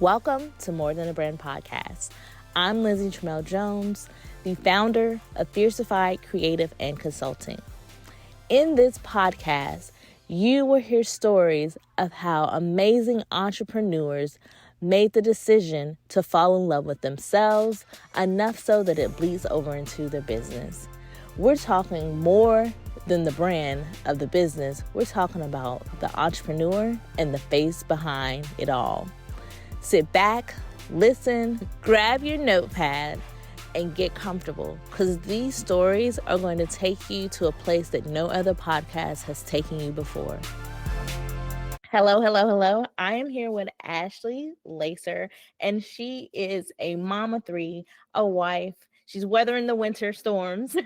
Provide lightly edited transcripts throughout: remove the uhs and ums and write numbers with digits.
Welcome to More Than a Brand podcast. I'm Lindsay Trammell-Jones, the founder of Fiercified Creative and Consulting. In this podcast, you will hear stories of how amazing entrepreneurs made the decision to fall in love with themselves enough so that it bleeds over into their business. We're talking more than the brand of the business. We're talking about the entrepreneur and the face behind it all. Sit back, listen, grab your notepad, and get comfortable, because these stories are going to take you to a place that no other podcast has taken you before. Hello. I am here with Ashley Lacer, and she is a mom of three, a wife. She's weathering the winter storms,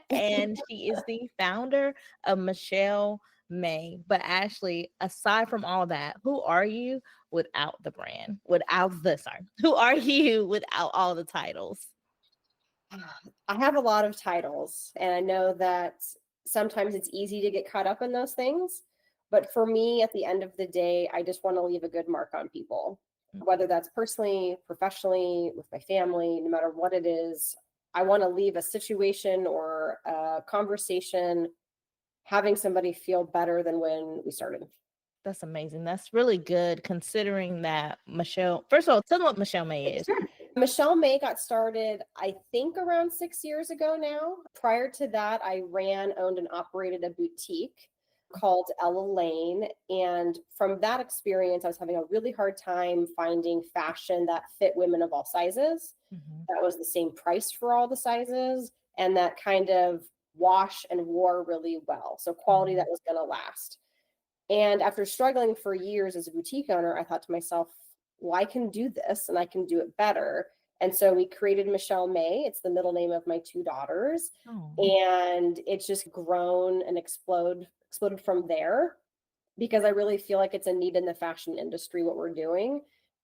and she is the founder of Michelle Mae. But Ashley, aside from all that, who are you without the brand? Who are you without all the titles? I have a lot of titles, and I know that sometimes it's easy to get caught up in those things. But for me, at the end of the day, I just want to leave a good mark on people, whether that's personally, professionally, with my family, no matter what it is. I want to leave a situation or a conversation having somebody feel better than when we started. That's amazing. That's really good, considering that Michelle, first of all, tell them what Michelle Mae is. Michelle Mae got started, I think, around 6 years ago now. Prior to that, I owned and operated a boutique called Ella Lane. And from that experience, I was having a really hard time finding fashion that fit women of all sizes. Mm-hmm. That was the same price for all the sizes, and that kind of wash and wore really well. So quality that was going to last. And after struggling for years as a boutique owner, I thought to myself, well, I can do this and I can do it better. And so we created Michelle Mae. It's the middle name of my two daughters. Oh. And it's just grown and exploded from there, because I really feel like it's a need in the fashion industry, what we're doing.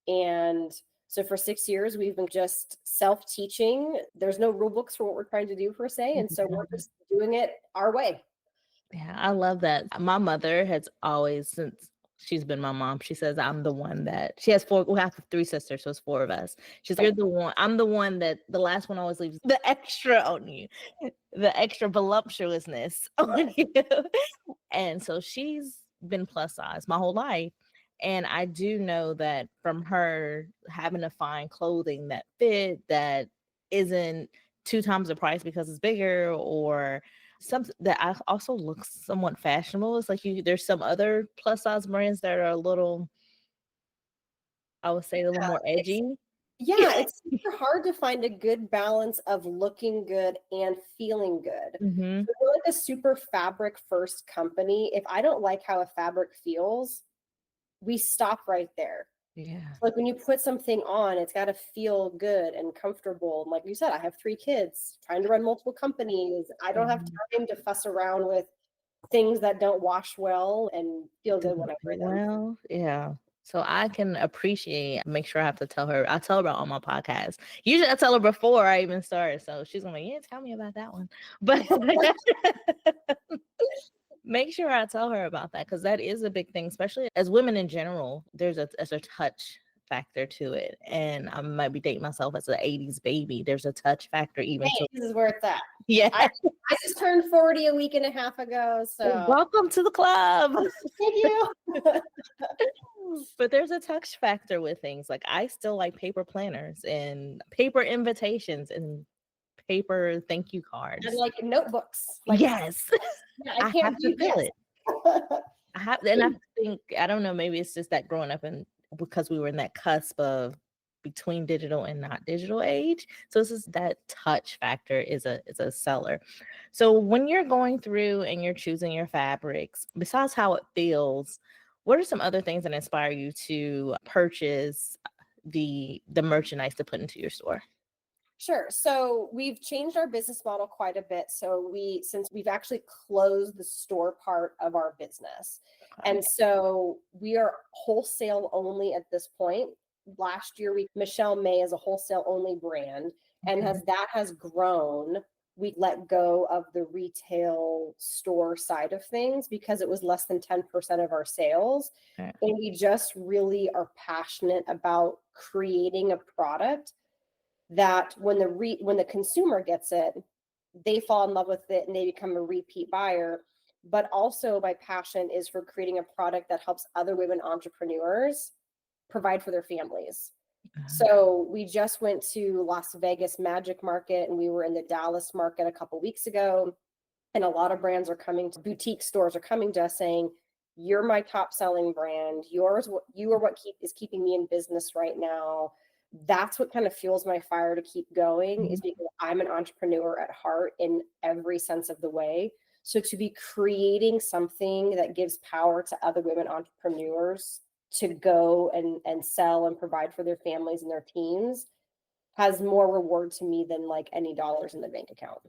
And so for 6 years, we've been just self-teaching. There's no rule books for what we're trying to do per se. And so we're just doing it our way. Yeah, I love that. My mother has always, since she's been my mom, she says I'm the one that, she has four, we have three sisters, so it's four of us. She's you're the one, I'm the one that the last one always leaves the extra on you, the extra voluptuousness on you. And so she's been plus size my whole life. And I do know that from her having to find clothing that fit, that isn't 2 times the price because it's bigger, or something that I also looks somewhat fashionable. It's like there's some other plus size brands that are a little, I would say, a little more edgy. It's super hard to find a good balance of looking good and feeling good. Mm-hmm. So we're like a super fabric first company. If I don't like how a fabric feels, we stop right there. Yeah. Like when you put something on, it's got to feel good and comfortable. And like you said, I have 3 kids trying to run multiple companies. I don't have time to fuss around with things that don't wash well and feel good when I wear them. Well, yeah. So I can appreciate, make sure I have to tell her. I tell her about all my podcasts. Usually I tell her before I even start. So she's going to be, yeah, tell me about that one. But make sure I tell her about that, because that is a big thing, especially as women in general. There's a touch factor to it. And I might be dating myself as an 80s baby. There's a touch factor even. Hey, this is where it's at. Yeah. I just turned 40 a week and a half ago. So welcome to the club. Thank you. But there's a touch factor with things. Like I still like paper planners and paper invitations and paper thank you cards. And like notebooks. Yes. Yeah, I can't have to feel it. I think, I don't know, maybe it's just that growing up because we were in that cusp of between digital and not digital age. So it's just that touch factor is a seller. So when you're going through and you're choosing your fabrics, besides how it feels, what are some other things that inspire you to purchase the merchandise to put into your store? Sure. So we've changed our business model quite a bit. So since we've actually closed the store part of our business. Okay. And so we are wholesale only at this point. Last year, Michelle Mae is a wholesale only brand, and that has grown we let go of the retail store side of things because it was less than 10% of our sales. Right. And we just really are passionate about creating a product that when the consumer gets it, they fall in love with it and they become a repeat buyer. But also my passion is for creating a product that helps other women entrepreneurs provide for their families. So we just went to Las Vegas Magic Market and we were in the Dallas market a couple weeks ago. And a lot of brands are coming to boutique stores are coming to us saying, you're my top selling brand. You are what is keeping me in business right now. That's what kind of fuels my fire to keep going, is because I'm an entrepreneur at heart in every sense of the way. So to be creating something that gives power to other women entrepreneurs to go and sell and provide for their families and their teams has more reward to me than like any dollars in the bank account.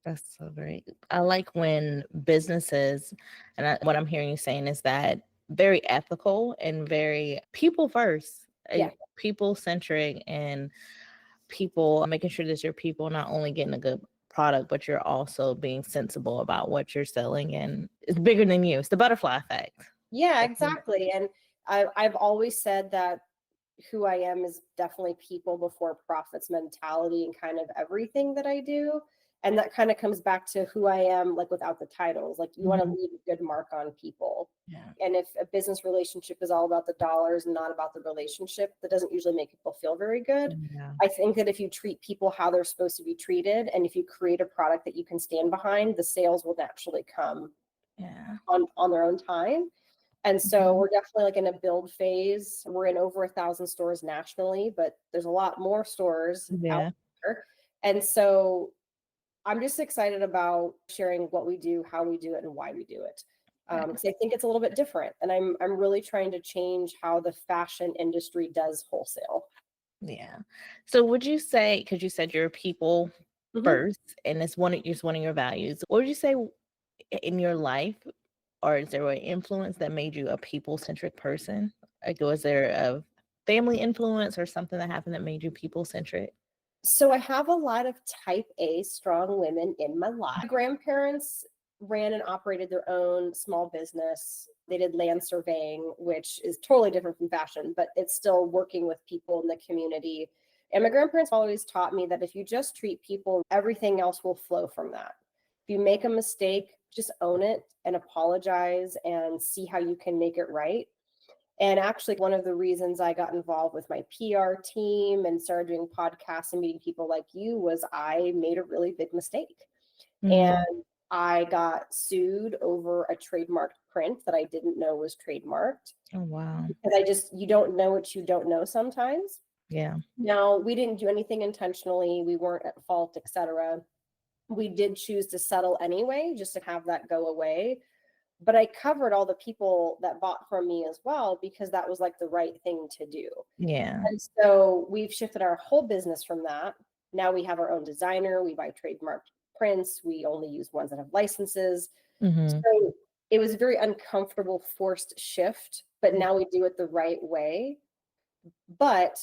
That's so great. I like when businesses, what I'm hearing you saying is that very ethical and very people first, Yeah. people centric, and people making sure that your people not only getting a good product, but you're also being sensible about what you're selling, and it's bigger than you. It's the butterfly effect. Yeah, exactly. And I've always said that who I am is definitely people before profits mentality and kind of everything that I do. And that kind of comes back to who I am, like without the titles. Like you want to leave a good mark on people. Yeah. And if a business relationship is all about the dollars and not about the relationship, that doesn't usually make people feel very good. Yeah. I think that if you treat people how they're supposed to be treated, and if you create a product that you can stand behind, the sales will naturally come on their own time. And so we're definitely like in a build phase. We're in over 1,000 stores nationally, but there's a lot more stores out there. And so I'm just excited about sharing what we do, how we do it, and why we do it. Because I think it's a little bit different. And I'm really trying to change how the fashion industry does wholesale. Yeah. So would you say, because you said you're people first, and it's one of your values, what would you say in your life, or is there an influence that made you a people-centric person? Like, was there a family influence or something that happened that made you people-centric? So I have a lot of type A strong women in my life. My grandparents ran and operated their own small business. They did land surveying, which is totally different from fashion, but it's still working with people in the community. And my grandparents always taught me that if you just treat people, everything else will flow from that. If you make a mistake, just own it and apologize and see how you can make it right. And actually, one of the reasons I got involved with my PR team and started doing podcasts and meeting people like you was I made a really big mistake. And I got sued over a trademarked print that I didn't know was trademarked. Oh, wow. Because you don't know what you don't know sometimes. Yeah. Now, we didn't do anything intentionally. We weren't at fault, etc. We did choose to settle anyway, just to have that go away. But I covered all the people that bought from me as well, because that was like the right thing to do. Yeah. And so we've shifted our whole business from that. Now we have our own designer. We buy trademarked prints. We only use ones that have licenses. So it was a very uncomfortable, forced shift, but now we do it the right way. But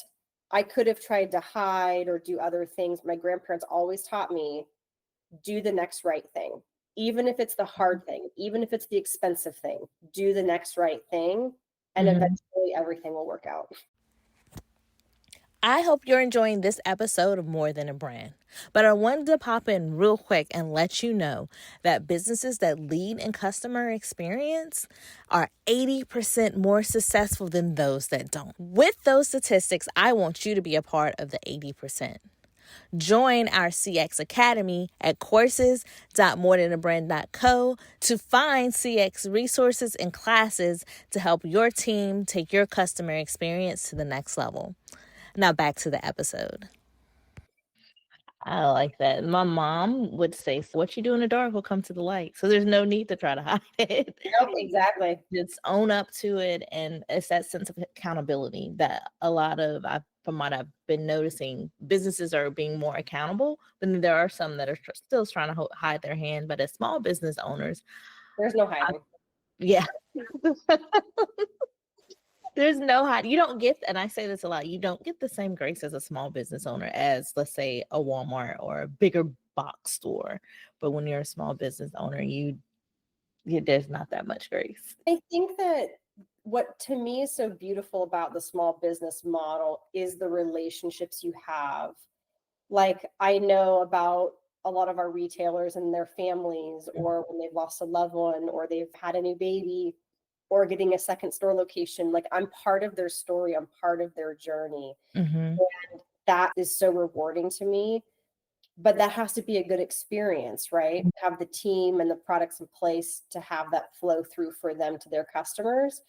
I could have tried to hide or do other things. My grandparents always taught me, do the next right thing. Even if it's the hard thing, even if it's the expensive thing, do the next right thing, and eventually everything will work out. I hope you're enjoying this episode of More Than a Brand, but I wanted to pop in real quick and let you know that businesses that lead in customer experience are 80% more successful than those that don't. With those statistics, I want you to be a part of the 80%. Join our CX Academy at courses.morethanAbrand.co to find CX resources and classes to help your team take your customer experience to the next level. Now back to the episode. I like that. My mom would say, what you do in the dark will come to the light. So there's no need to try to hide it. Nope, exactly. Just own up to it. And it's that sense of accountability that a lot of, from what I've been noticing, businesses are being more accountable. But then there are some that are still trying to hide their hand. But as small business owners, there's no hiding. Yeah. There's no hide. You don't get, and I say this a lot, you don't get the same grace as a small business owner as, let's say, a Walmart or a bigger box store. But when you're a small business owner, there's not that much grace. I think that what to me is so beautiful about the small business model is the relationships you have. Like I know about a lot of our retailers and their families, or when they've lost a loved one, or they've had a new baby, or getting a second store location. Like I'm part of their story, I'm part of their journey. Mm-hmm. And that is so rewarding to me. But that has to be a good experience, right? Have the team and the products in place to have that flow through for them to their customers.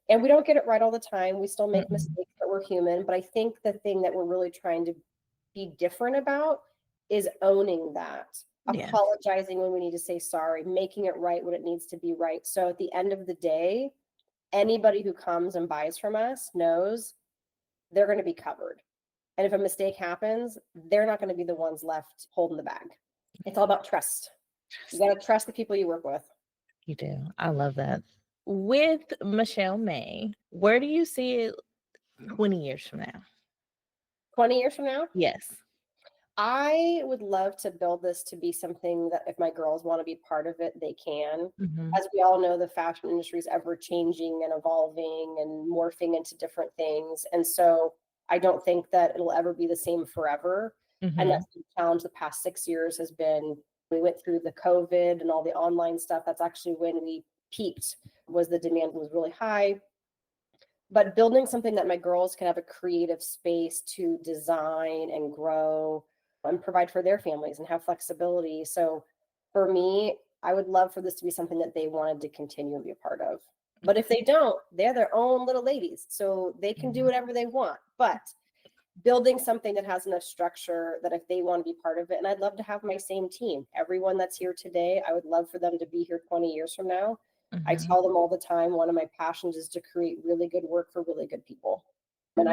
And we don't get it right all the time. We still make mistakes, but we're human. But I think the thing that we're really trying to be different about is owning that, Yes. apologizing when we need to say sorry, making it right when it needs to be right. So at the end of the day, anybody who comes and buys from us knows they're going to be covered. And if a mistake happens, they're not going to be the ones left holding the bag. It's all about trust. You got to trust the people you work with. You do. I love that. With Michelle Mae, where do you see it 20 years from now? 20 years from now? Yes. I would love to build this to be something that if my girls want to be part of it, they can. Mm-hmm. As we all know, the fashion industry is ever changing and evolving and morphing into different things. And so I don't think that it'll ever be the same forever. Mm-hmm. And that's the challenge the past 6 years has been. We went through the COVID and all the online stuff. That's actually when we peaked, was the demand was really high. But building something that my girls can have a creative space to design and grow and provide for their families and have flexibility. So for me, I would love for this to be something that they wanted to continue and be a part of. But if they don't, they're their own little ladies, so they can do whatever they want. But building something that has enough structure that if they want to be part of it, and I'd love to have my same team, everyone that's here today, I would love for them to be here 20 years from now. Mm-hmm. I tell them all the time, one of my passions is to create really good work for really good people. And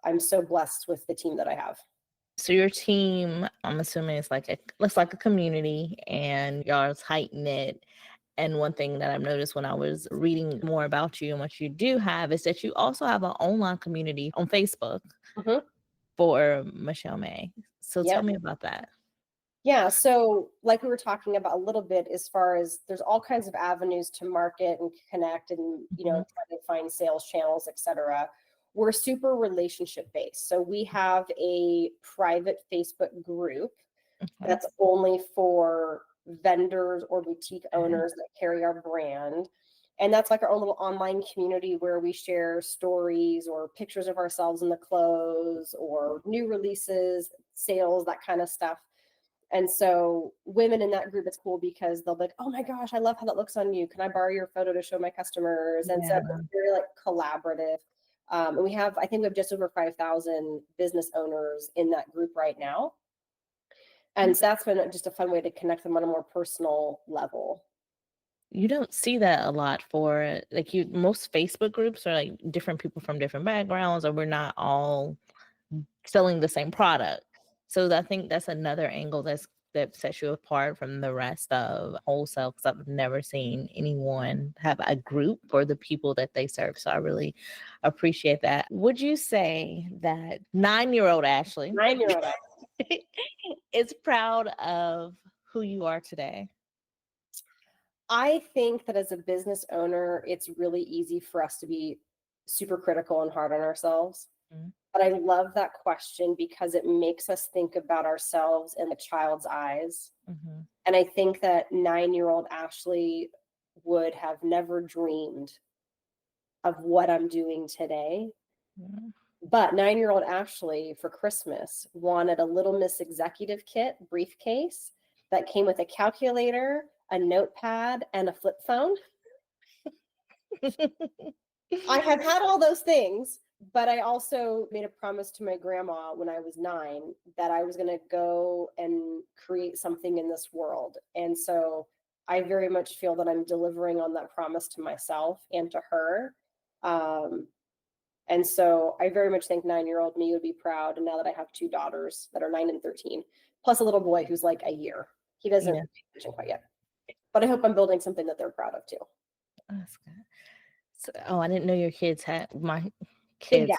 I'm so blessed with the team that I have. So your team, I'm assuming looks like a community, and y'all are tight knit. And one thing that I've noticed when I was reading more about you and what you do have is that you also have an online community on Facebook for Michelle Mae. So tell me about that. Yeah, so like we were talking about a little bit, as far as there's all kinds of avenues to market and connect and, try to find sales channels, et cetera. We're super relationship based. So we have a private Facebook group that's only for vendors or boutique owners that carry our brand. And that's like our own little online community where we share stories or pictures of ourselves in the clothes or new releases, sales, that kind of stuff. And so women in that group, it's cool because they'll be like, oh my gosh, I love how that looks on you. Can I borrow your photo to show my customers? And so it's very like collaborative. And I think we have just over 5,000 business owners in that group right now. And so that's been just a fun way to connect them on a more personal level. You don't see that a lot for most Facebook groups are like different people from different backgrounds, or we're not all selling the same product. So I think that's another angle that sets you apart from the rest of wholesale, because I've never seen anyone have a group for the people that they serve. So I really appreciate that. Would you say that 9-year-old Ashley is proud of who you are today? I think that as a business owner, it's really easy for us to be super critical and hard on ourselves. But I love that question because it makes us think about ourselves in a child's eyes. And I think that 9-year-old Ashley would have never dreamed of what I'm doing today. But 9-year-old Ashley for Christmas wanted a Little Miss Executive Kit briefcase that came with a calculator, a notepad, and a flip phone. I have had all those things, but I also made a promise to my grandma when I was 9 that I was going to go and create something in this world. And so I very much feel that I'm delivering on that promise to myself and to her. And so I very much think 9-year-old me would be proud. And now that I have 2 daughters that are 9 and 13, plus a little boy who's like a year, he doesn't pay attention quite yet. But I hope I'm building something that they're proud of too. That's good. So, I didn't know your kids had my kids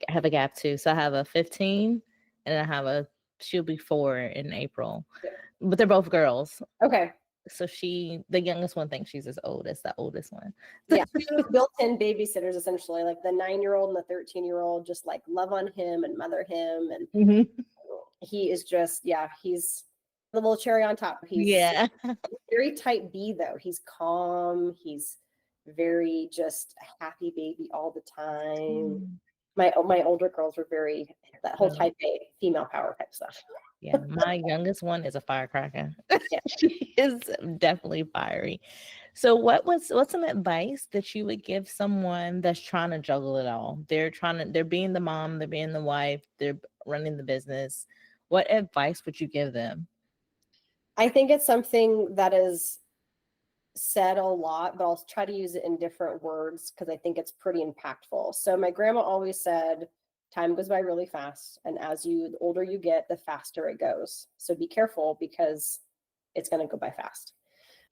have a gap too. So I have a 15 and I have a She'll be 4 in April, but they're both girls. Okay. So the youngest one thinks she's as old as the oldest one. Yeah, built-in babysitters, essentially. Like the 9-year-old and the 13-year-old just like love on him and mother him. And he is just, he's the little cherry on top. He's very type B, though. He's calm. He's very just a happy baby all the time. My older girls were very, that whole type A, female power type stuff. Yeah, my youngest one is a firecracker. She is definitely fiery. So what's some advice that you would give someone that's trying to juggle it all? They're being the mom, they're being the wife, they're running the business. What advice would you give them? I think it's something that is said a lot, but I'll try to use it in different words because I think it's pretty impactful. So my grandma always said, time goes by really fast. And the older you get, the faster it goes. So be careful because it's going to go by fast.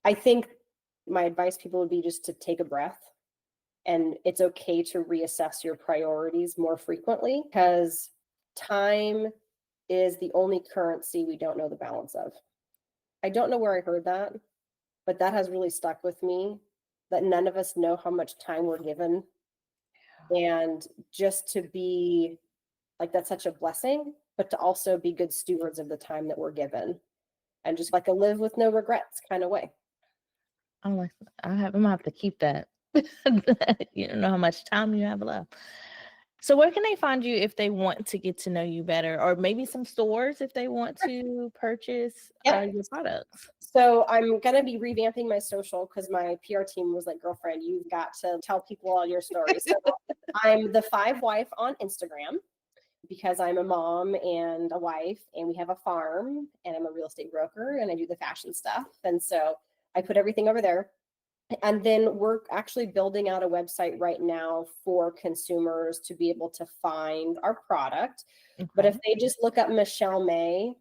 I think my advice people would be just to take a breath, and it's okay to reassess your priorities more frequently because time is the only currency we don't know the balance of. I don't know where I heard that, but that has really stuck with me, that none of us know how much time we're given. And just to be like, that's such a blessing, but to also be good stewards of the time that we're given and just like a live with no regrets kind of way. I'm gonna have to keep that. You don't know how much time you have left. So where can they find you if they want to get to know you better, or maybe some stores if they want to purchase your products? So I'm going to be revamping my social because my PR team was like, girlfriend, you've got to tell people all your stories. So I'm the 5 wife on Instagram because I'm a mom and a wife, and we have a farm, and I'm a real estate broker, and I do the fashion stuff. And so I put everything over there. And then we're actually building out a website right now for consumers to be able to find our product. Okay. But if they just look up Michelle Mae,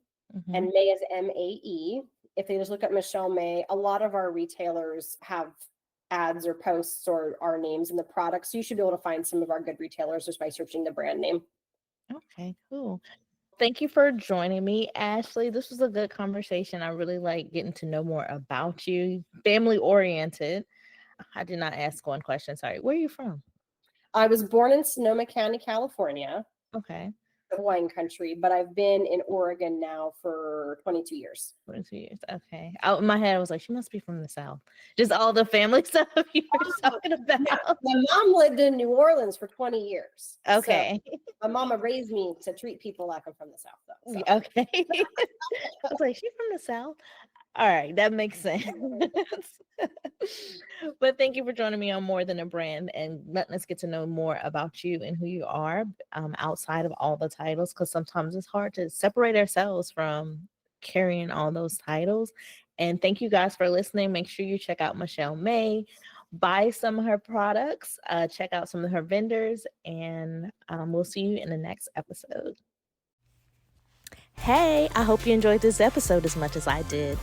and Mae is MAE, if they just look up Michelle Mae, a lot of our retailers have ads or posts or our names in the product. So you should be able to find some of our good retailers just by searching the brand name. Okay, cool. Thank you for joining me, Ashley. This was a good conversation. I really like getting to know more about you. Family oriented. I did not ask one question. Sorry. Where are you from? I was born in Sonoma County, California. Okay. Wine country, but I've been in Oregon now for 22 years. 22 years. Okay. Out in my head, I was like, she must be from the South. Just all the family stuff you were talking about. Yeah. My mom lived in New Orleans for 20 years. Okay. So my mama raised me to treat people like I'm from the South, though. So. Okay. I was like, she's from the South? All right, that makes sense. But thank you for joining me on More Than a Brand and letting us get to know more about you and who you are outside of all the titles, because sometimes it's hard to separate ourselves from carrying all those titles. And thank you guys for listening. Make sure you check out Michelle Mae, buy some of her products, check out some of her vendors, and we'll see you in the next episode. Hey, I hope you enjoyed this episode as much as I did.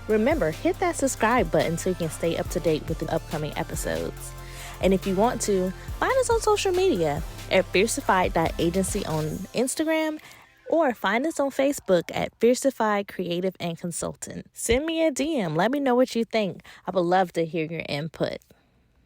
Remember, hit that subscribe button so you can stay up to date with the upcoming episodes. And if you want to, find us on social media at fierceified.agency on Instagram, or find us on Facebook at Fierceified Creative and Consultant. Send me a DM. Let me know what you think. I would love to hear your input.